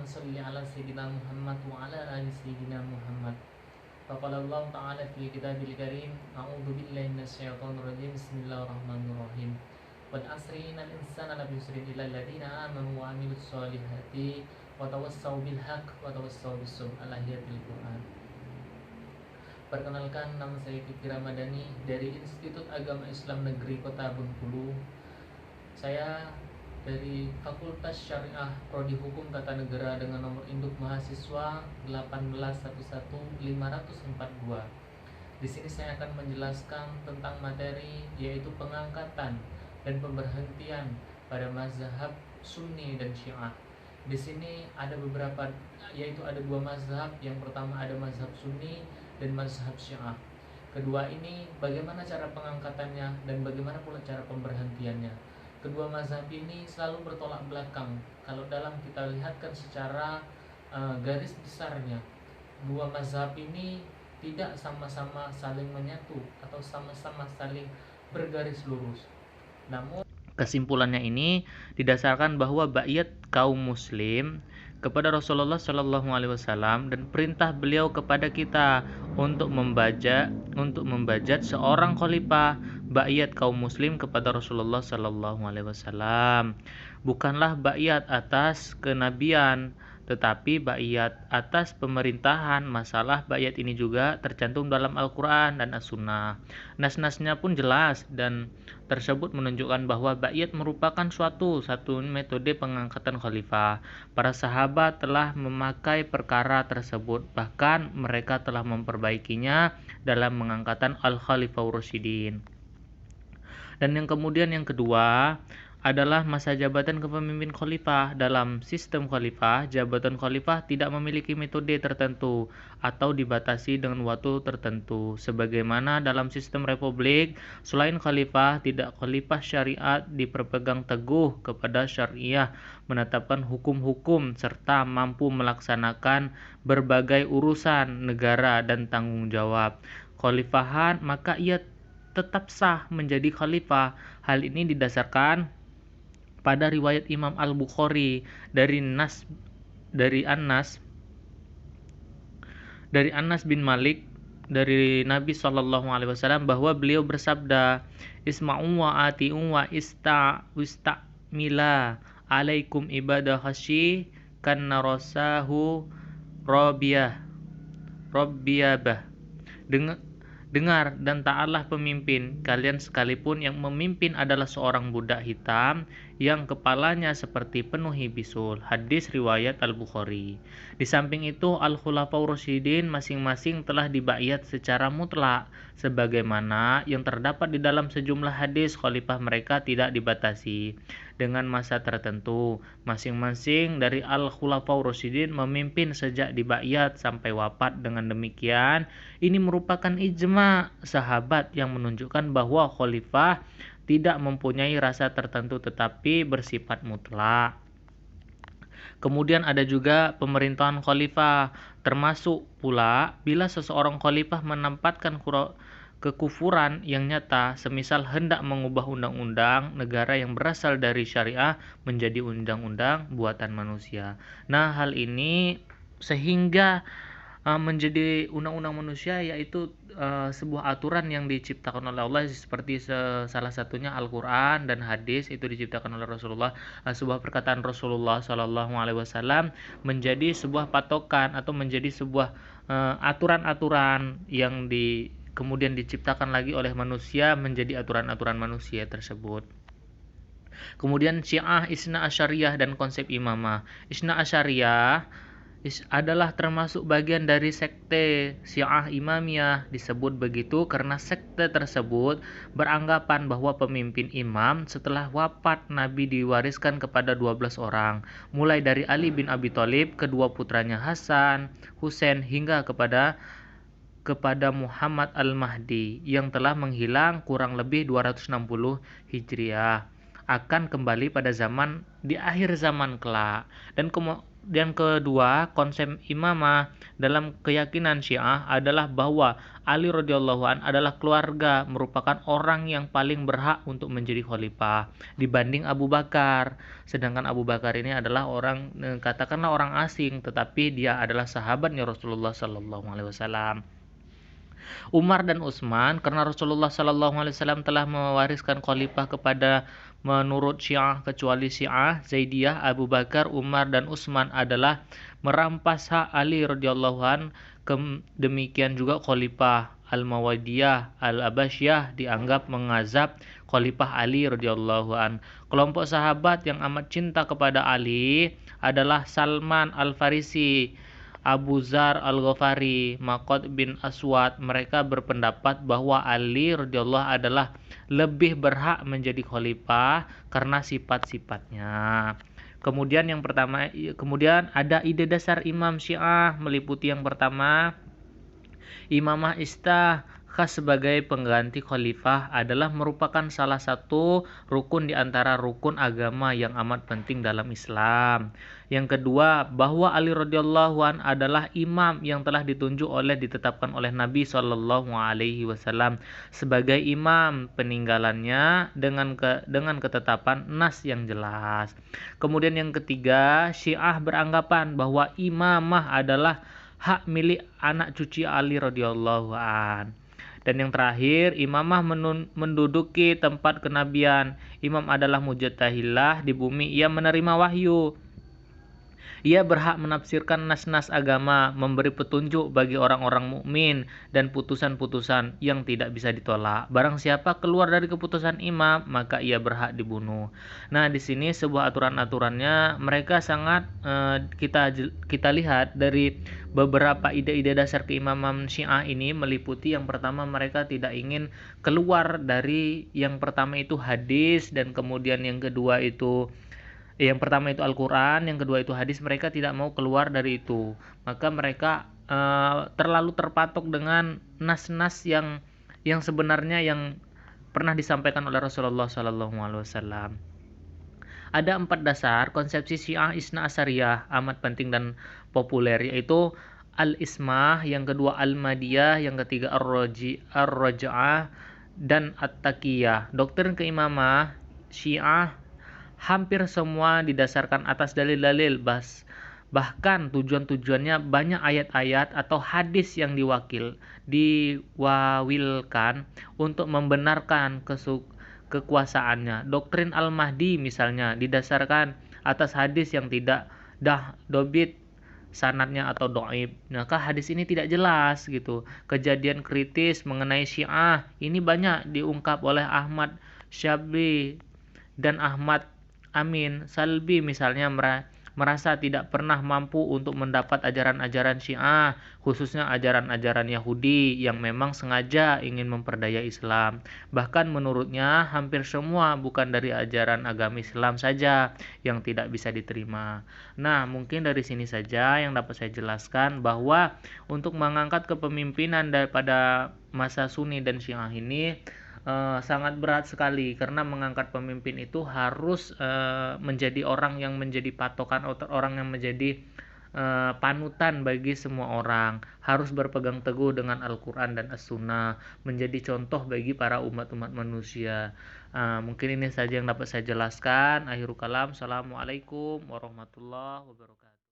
sholli ala sayyidina Muhammad wa ala ali sayyidina Muhammad. Faqala Allah Ta'ala fi kitabil karim, a'udzu billahi minasyaitonir rajim. Bismillahirrahmanirrahim. Wal asri innal insana lafi khusrin illa alladziina aamanu wa 'amilus sholihati wa tawassaw bil haqq wa tawassaw bis sabr. Al-ayatul Quran. Perkenalkan, nama saya Fikri Ramadhani dari Institut Agama Islam Negeri Kota Bengkulu. Saya dari Fakultas Syariah Prodi Hukum Tata Negara dengan nomor induk mahasiswa 1811542. Di sini saya akan menjelaskan tentang materi yaitu pengangkatan dan pemberhentian pada mazhab Sunni dan Syiah. Di sini ada beberapa, yaitu ada dua mazhab. Yang pertama ada mazhab Sunni dan mazhab Syiah. Kedua ini bagaimana cara pengangkatannya dan bagaimana pula cara pemberhentiannya. Kedua mazhab ini selalu bertolak belakang. Kalau dalam kita lihatkan secara garis besarnya, dua mazhab ini tidak sama-sama saling menyatu atau sama-sama saling bergaris lurus. Namun kesimpulannya ini didasarkan bahwa baiat kaum muslim kepada Rasulullah Shallallahu Alaihi Wasallam dan perintah beliau kepada kita untuk membajat seorang khalifah, baiat kaum muslim kepada Rasulullah Shallallahu Alaihi Wasallam bukanlah baiat atas kenabian, tetapi baiat atas pemerintahan. Masalah baiat ini juga tercantum dalam Al-Quran dan As-Sunnah. Nas-nasnya pun jelas dan tersebut menunjukkan bahwa baiat merupakan satu metode pengangkatan khalifah. Para sahabat telah memakai perkara tersebut, bahkan mereka telah memperbaikinya dalam mengangkatan Al-Khalifah Rasyidin. Dan yang kedua adalah masa jabatan kepemimpinan khalifah. Dalam sistem khalifah, jabatan khalifah tidak memiliki metode tertentu atau dibatasi dengan waktu tertentu. Sebagaimana dalam sistem republik, selain khalifah syariat diperpegang teguh kepada syariah, menetapkan hukum-hukum serta mampu melaksanakan berbagai urusan negara dan tanggung jawab khalifahan, maka ia tetap sah menjadi khalifah. Hal ini didasarkan pada riwayat Imam Al-Bukhari dari Anas bin Malik dari Nabi Shallallahu Alaihi Wasallam bahwa beliau bersabda, Isma'u wa ati'u wa istamila alaikum ibadah hashi kanna rasahu rabbiyabah. Dengar dan taatlah pemimpin kalian sekalipun yang memimpin adalah seorang budak hitam yang kepalanya seperti penuhi bisul. Hadis riwayat Al-Bukhari. Di samping itu Al-Khulafaur Rasyidin masing-masing telah dibaiat secara mutlak sebagaimana yang terdapat di dalam sejumlah hadis. Khalifah mereka tidak dibatasi dengan masa tertentu. Masing-masing dari Al-Khulafaur Rasyidin memimpin sejak dibaiat sampai wafat. Dengan demikian, ini merupakan ijma sahabat yang menunjukkan bahwa khalifah tidak mempunyai rasa tertentu tetapi bersifat mutlak. Kemudian ada juga pemerintahan khalifah, termasuk pula bila seseorang khalifah menempatkan kekufuran yang nyata, semisal hendak mengubah undang-undang negara yang berasal dari syariah menjadi undang-undang buatan manusia. Nah, hal ini sehingga menjadi undang-undang manusia, yaitu sebuah aturan yang diciptakan oleh Allah, seperti salah satunya Al-Quran dan hadis itu diciptakan oleh Rasulullah. Sebuah perkataan Rasulullah Shallallahu Alaihi Wasallam menjadi sebuah patokan atau menjadi sebuah aturan-aturan yang kemudian diciptakan lagi oleh manusia menjadi aturan-aturan manusia tersebut. Kemudian Syiah, Isna Asyariyah dan konsep imamah. Isna Asyariyah adalah termasuk bagian dari sekte Syiah Imamiyah. Disebut begitu karena sekte tersebut beranggapan bahwa pemimpin imam setelah wafat Nabi diwariskan kepada 12 orang, mulai dari Ali bin Abi Thalib, kedua putranya Hasan, Husain, hingga kepada Muhammad Al-Mahdi yang telah menghilang kurang lebih 260 Hijriah, akan kembali pada di akhir zaman kelak. Dan kedua, konsep imamah dalam keyakinan Syiah adalah bahwa Ali radhiyallahu an adalah keluarga, merupakan orang yang paling berhak untuk menjadi khalifah dibanding Abu Bakar. Sedangkan Abu Bakar ini adalah orang, katakanlah orang asing, tetapi dia adalah sahabatnya Rasulullah sallallahu alaihi wasallam. Umar dan Utsman, karena Rasulullah sallallahu alaihi wasallam telah mewariskan khalifah kepada menurut Syiah kecuali Syiah Zaidiyah, Abu Bakar, Umar dan Utsman adalah merampas hak Ali radhiyallahu an. Demikian juga khalifah Al-Mawadiyah, Al-Abasyah dianggap mengazab khalifah Ali radhiyallahu an. Kelompok sahabat yang amat cinta kepada Ali adalah Salman Al-Farisi, Abu Zar Al-Ghafari, Maqad bin Aswad. Mereka berpendapat bahwa Ali radhiyallahu adalah lebih berhak menjadi khalifah karena sifat-sifatnya. Kemudian ada ide dasar Imam Syiah meliputi yang pertama, imamah istah khas sebagai pengganti khalifah adalah merupakan salah satu rukun di antara rukun agama yang amat penting dalam Islam. Yang kedua, bahwa Ali radhiyallahu an adalah imam yang telah ditetapkan oleh Nabi Shallallahu alaihi wasallam sebagai imam peninggalannya dengan ketetapan nas yang jelas. Kemudian yang ketiga, Syiah beranggapan bahwa imamah adalah hak milik anak cucu Ali radhiyallahu an. Dan yang terakhir, imamah menduduki tempat kenabian. Imam adalah mujtahillah di bumi, ia menerima wahyu. Ia berhak menafsirkan nas-nas agama, memberi petunjuk bagi orang-orang mukmin dan putusan-putusan yang tidak bisa ditolak. Barang siapa keluar dari keputusan imam, maka ia berhak dibunuh. Nah, di sini sebuah aturan-aturannya mereka sangat kita lihat dari beberapa ide-ide dasar keimaman Syiah ini meliputi yang pertama, mereka tidak ingin keluar dari yang pertama itu hadis, dan kemudian yang kedua itu Al-Quran, yang kedua itu hadis. Mereka tidak mau keluar dari itu. Maka mereka terlalu terpatok dengan nas-nas yang sebenarnya yang pernah disampaikan oleh Rasulullah SAW. Ada 4 dasar konsepsi Syiah Isna Asyariyah amat penting dan populer, yaitu Al-Ismah, yang kedua Al-Madiyah, yang ketiga Ar-Raj'ah, dan At-Taqiyah. Doktrin keimamah Syiah hampir semua didasarkan atas dalil-dalil, bahkan tujuannya banyak ayat-ayat atau hadis yang diwawilkan untuk membenarkan kekuasaannya. Doktrin Al-Mahdi misalnya didasarkan atas hadis yang tidak dobit sanadnya atau dhaif. Maka hadis ini tidak jelas gitu. Kejadian kritis mengenai Syiah ini banyak diungkap oleh Ahmad Syabli dan Ahmad Amin Salbi misalnya merasa tidak pernah mampu untuk mendapat ajaran-ajaran Syiah, khususnya ajaran-ajaran Yahudi yang memang sengaja ingin memperdaya Islam. Bahkan menurutnya hampir semua bukan dari ajaran agama Islam saja yang tidak bisa diterima. Nah, mungkin dari sini saja yang dapat saya jelaskan, bahwa untuk mengangkat kepemimpinan daripada masa Sunni dan Syiah ini sangat berat sekali, karena mengangkat pemimpin itu harus menjadi orang yang menjadi patokan, orang yang menjadi panutan bagi semua orang, harus berpegang teguh dengan Al-Quran dan As-Sunnah, menjadi contoh bagi para umat-umat manusia. Mungkin ini saja yang dapat saya jelaskan. Akhirul kalam, Assalamualaikum warahmatullahi wabarakatuh.